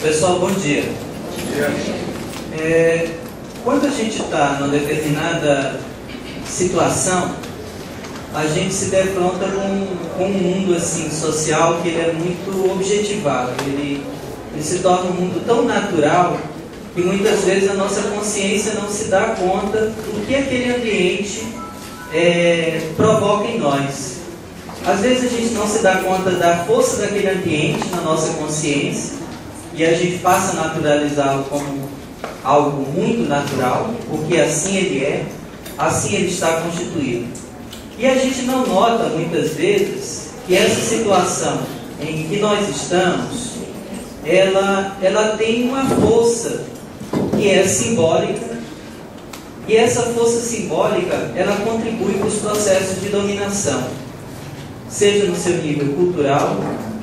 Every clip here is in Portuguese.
Pessoal, bom dia. Quando a gente está numa determinada situação, a gente se defronta com um mundo assim, social que ele é muito objetivado. Ele se torna um mundo tão natural que muitas vezes a nossa consciência não se dá conta do que aquele ambiente provoca em nós. Às vezes a gente não se dá conta da força daquele ambiente na nossa consciência e a gente passa a naturalizá-lo como algo muito natural, porque assim ele é, assim ele está constituído. E a gente não nota muitas vezes que essa situação em que nós estamos, ela tem uma força que é simbólica, e essa força simbólica ela contribui para os processos de dominação, seja no seu nível cultural,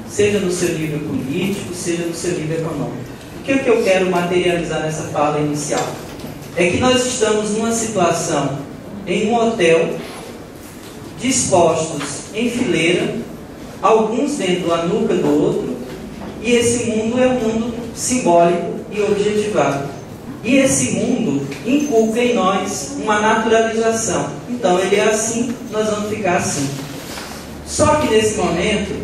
seja no seu nível político, seja no seu nível econômico. O que é que eu quero materializar nessa fala inicial? É que nós estamos numa situação, em um hotel, dispostos em fileira, alguns dentro da nuca do outro, e esse mundo é um mundo simbólico e objetivado. E esse mundo inculca em nós uma naturalização. Então ele é assim, nós vamos ficar assim. Só que nesse momento,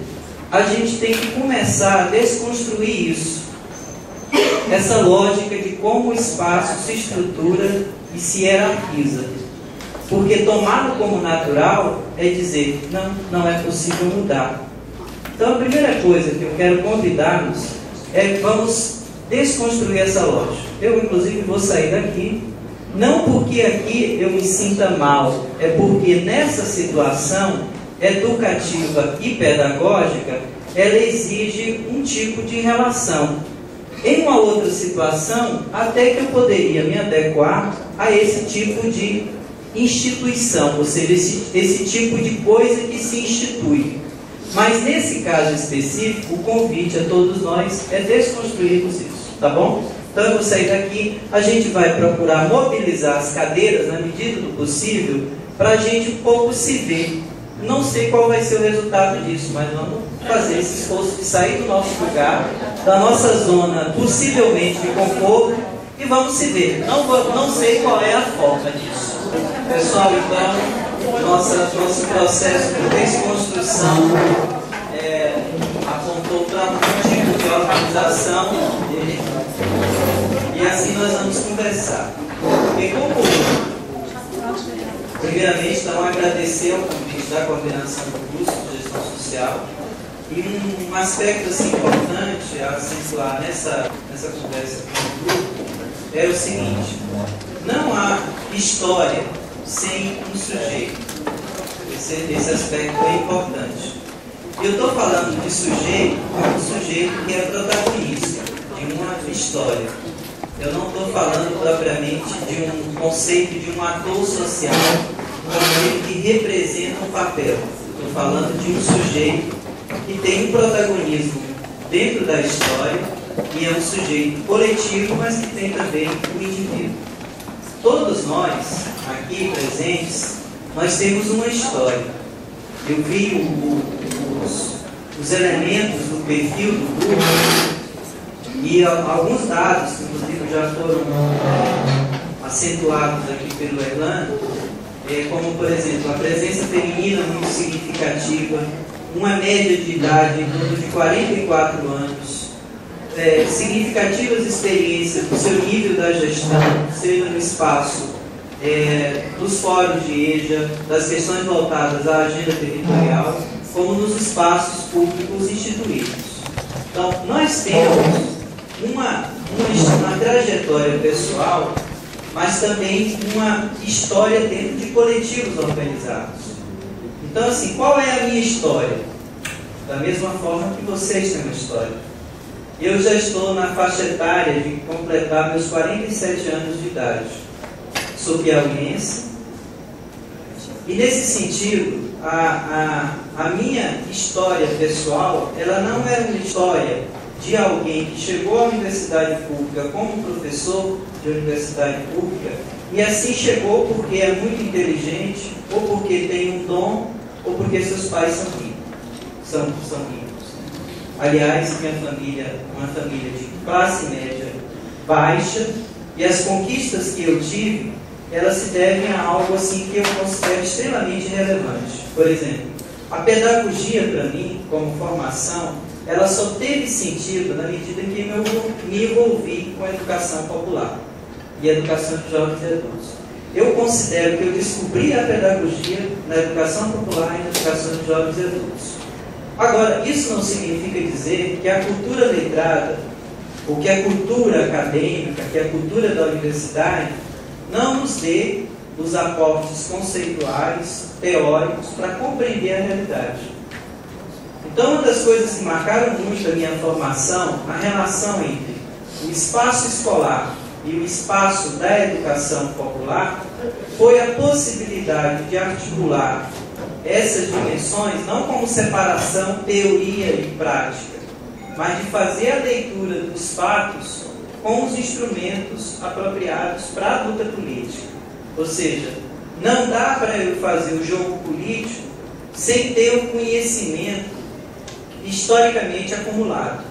a gente tem que começar a desconstruir isso. Essa lógica de como o espaço se estrutura e se hierarquiza. Porque tomá-lo como natural é dizer, não é possível mudar. Então a primeira coisa que eu quero convidar-nos é que vamos desconstruir essa lógica. Eu inclusive vou sair daqui, não porque aqui eu me sinta mal, é porque nessa situação educativa e pedagógica, ela exige um tipo de relação. Em uma outra situação, até que eu poderia me adequar a esse tipo de instituição, ou seja, esse tipo de coisa que se institui. Mas nesse caso específico, o convite a todos nós é desconstruirmos isso, tá bom? Então eu vou sair daqui, a gente vai procurar mobilizar as cadeiras na medida do possível, para a gente um pouco se ver. Não sei qual vai ser o resultado disso, mas vamos fazer esse esforço de sair do nosso lugar, da nossa zona possivelmente de conforto, e vamos se ver. Não sei qual é a forma disso. Pessoal, então, nosso processo de desconstrução apontou para um tipo de organização e assim nós vamos conversar. E como primeiramente, então, agradecer ao convite da coordenação do curso de gestão social. E um aspecto assim, importante a acentuar nessa conversa com o grupo é o seguinte: não há história sem um sujeito. Esse aspecto é importante. Eu estou falando de sujeito como um sujeito que é protagonista de uma história. Eu não estou falando propriamente de um conceito de um ator social, como ele que representa um papel. Estou falando de um sujeito que tem um protagonismo dentro da história e é um sujeito coletivo, mas que tem também um indivíduo. Todos nós, aqui presentes, nós temos uma história. Eu vi os elementos do perfil do grupo e alguns dados, que inclusive já foram acentuados aqui pelo Erlando, como, por exemplo, a presença feminina muito significativa, uma média de idade em torno de 44 anos, significativas experiências do seu nível da gestão, seja no espaço dos fóruns de EJA, das questões voltadas à agenda territorial, como nos espaços públicos instituídos. Então, nós temos uma trajetória pessoal, mas também uma história dentro de coletivos organizados. Então, assim, qual é a minha história? Da mesma forma que vocês têm uma história. Eu já estou na faixa etária de completar meus 47 anos de idade. Sou piauiense. E nesse sentido, a minha história pessoal, ela não é uma história de alguém que chegou à universidade pública como professor de universidade pública e assim chegou porque é muito inteligente, ou porque tem um dom, ou porque seus pais são ricos. Aliás, minha família é uma família de classe média baixa, e as conquistas que eu tive, elas se devem a algo assim que eu considero extremamente relevante. Por exemplo, a pedagogia para mim, como formação, ela só teve sentido na medida em que eu me envolvi com a educação popular e a educação de jovens e adultos. Eu considero que eu descobri a pedagogia na educação popular e na educação de jovens e adultos. Agora, isso não significa dizer que a cultura letrada, ou que a cultura acadêmica, que a cultura da universidade, não nos dê os aportes conceituais, teóricos, para compreender a realidade. Então, uma das coisas que marcaram muito a minha formação, a relação entre o espaço escolar e o espaço da educação popular, foi a possibilidade de articular essas dimensões não como separação teoria e prática, mas de fazer a leitura dos fatos com os instrumentos apropriados para a luta política. Ou seja, não dá para eu fazer o jogo político sem ter o conhecimento historicamente acumulado.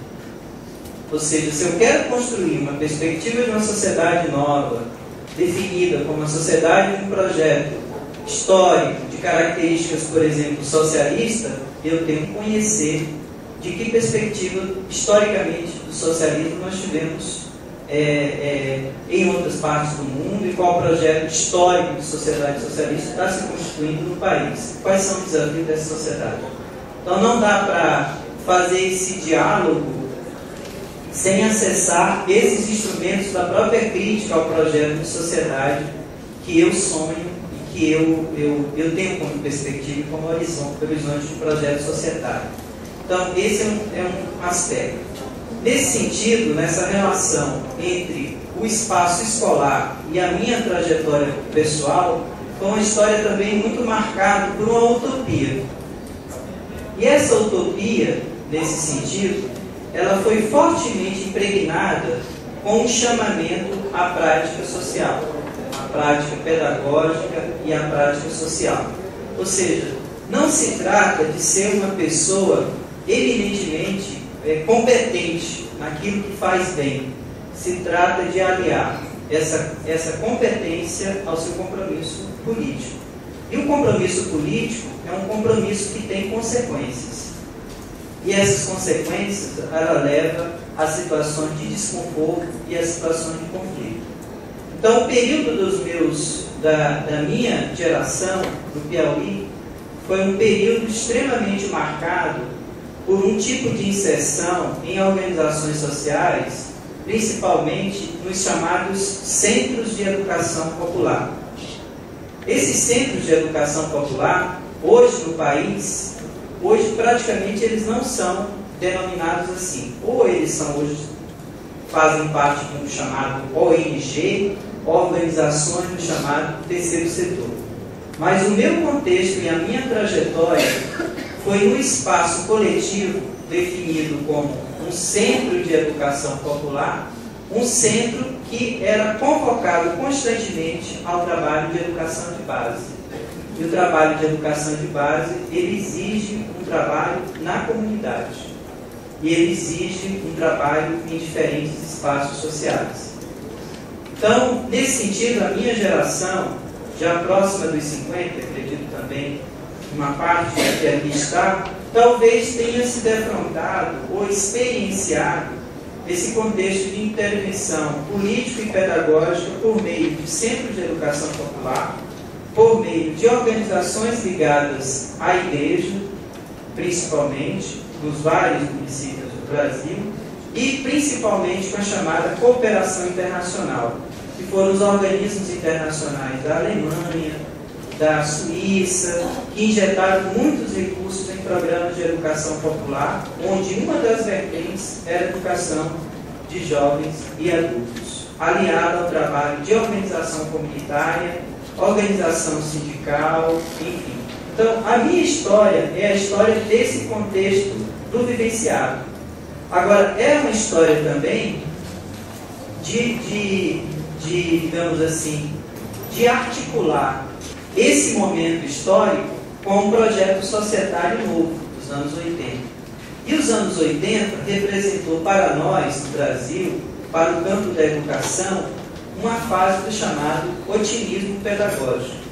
Ou seja, se eu quero construir uma perspectiva de uma sociedade nova, definida como uma sociedade de um projeto histórico, de características, por exemplo, socialista, eu tenho que conhecer de que perspectiva, historicamente, do socialismo nós tivemos em outras partes do mundo e qual projeto histórico de sociedade socialista está se constituindo no país. Quais são os desafios dessa sociedade? Então não dá para fazer esse diálogo sem acessar esses instrumentos da própria crítica ao projeto de sociedade que eu sonho e que eu tenho como perspectiva e como horizonte de projeto societário. Então, esse é um aspecto. Nesse sentido, nessa relação entre o espaço escolar e a minha trajetória pessoal, foi uma história também muito marcada por uma utopia. E essa utopia, nesse sentido, ela foi fortemente impregnada com um chamamento à prática social, à prática pedagógica e à prática social. Ou seja, não se trata de ser uma pessoa eminentemente competente naquilo que faz bem. Se trata de aliar essa competência ao seu compromisso político. E o compromisso político é um compromisso que tem consequências. E essas consequências, ela leva a situações de desconforto e a situações de conflito. Então, o período da minha geração, do Piauí, foi um período extremamente marcado por um tipo de inserção em organizações sociais, principalmente nos chamados centros de educação popular. Esses centros de educação popular, hoje no país, praticamente eles não são denominados assim. Ou eles fazem parte do chamado ONG, organizações do chamado terceiro setor. Mas o meu contexto e a minha trajetória foi um espaço coletivo definido como um centro de educação popular, um centro que era convocado constantemente ao trabalho de educação de base. E o trabalho de educação de base, ele exige um trabalho na comunidade. E ele exige um trabalho em diferentes espaços sociais. Então, nesse sentido, a minha geração, já próxima dos 50, acredito também, uma parte que aqui está, talvez tenha se defrontado ou experienciado esse contexto de intervenção política e pedagógica por meio de centros de educação popular, por meio de organizações ligadas à igreja, principalmente nos vários municípios do Brasil, e principalmente com a chamada cooperação internacional, que foram os organismos internacionais da Alemanha, da Suíça, que injetaram muitos recursos em programas de educação popular, onde uma das vertentes era a educação de jovens e adultos, aliada ao trabalho de organização comunitária, organização sindical, enfim. Então, a minha história é a história desse contexto do vivenciado. Agora, é uma história também digamos assim, de articular esse momento histórico com um projeto societário novo, dos anos 80. E os anos 80 representou para nós, no Brasil, para o campo da educação, uma fase do chamado otimismo pedagógico.